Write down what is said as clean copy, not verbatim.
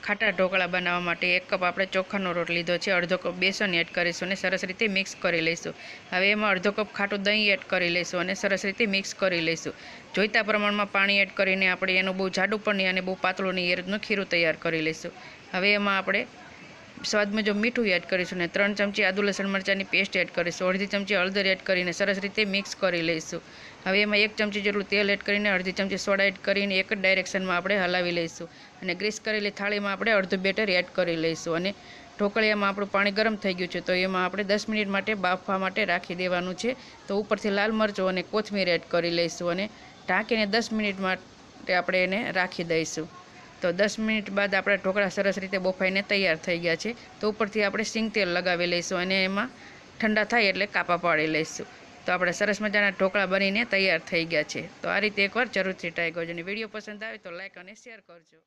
ખાટા ઢોકળા બનાવવા માટે 1 કપ આપણે ચોખાનો લોટ લીધો છે, અડધો કપ બેસન એડ કરીશું અને સરસ રીતે મિક્સ કરી લઈશું। હવે એમાં અડધો કપ ખાટું દહીં એડ કરી લઈશું અને સરસ રીતે મિક્સ કરી લઈશું। જોઈતા પ્રમાણમાં પાણી એડ કરીને આપણે એનું બહુ જાડું પણ નહીં અને બહુ પાતળું નહીં એ રીતનું ખીરું તૈયાર કરી લઈશું। હવે એમાં આપણે સ્વાદ મુજબ મીઠું એડ કરીશું અને 3 ચમચી આદુ લસણ મરચાંની પેસ્ટ એડ કરીશું। અડધી ચમચી હળદર એડ કરીને સરસ રીતે મિક્સ કરી લઈશું। હવે એમાં 1 ચમચી જેટલું તેલ એડ કરીને અડધી ચમચી સોડા એડ કરીને એક જ ડાયરેક્શનમાં આપણે હલાવી લઈશું અને ગ્રીસ કરેલી થાળીમાં આપણે અડધું બેટર એડ કરી લઈશું અને ઢોકળિયામાં આપણું પાણી ગરમ થઈ ગયું છે, તો એમાં આપણે 10 મિનિટ માટે બાફવા માટે રાખી દેવાનું છે। તો ઉપરથી લાલ મરચું અને કોથમીર એડ કરી લઈશું અને ઢાંકીને 10 મિનિટ માટે આપણે એને રાખી દઈશું। તો 10 મિનિટ બાદ આપણા ઢોકળા સરસ રીતે બફાઈને તૈયાર થઈ ગયા છે। તો ઉપરથી આપણે સિંગ તેલ લગાવી લઈશું અને એમાં ઠંડા થાય એટલે કાપા પાડી લઈશું। તો આપણે સરસ મજાના ઢોકળા બનીને તૈયાર થઈ ગયા છે। તો આ રીતે એકવાર જરૂરથી ટ્રાય કરજો અને વિડીયો પસંદ આવે તો લાઈક અને શેર કરજો।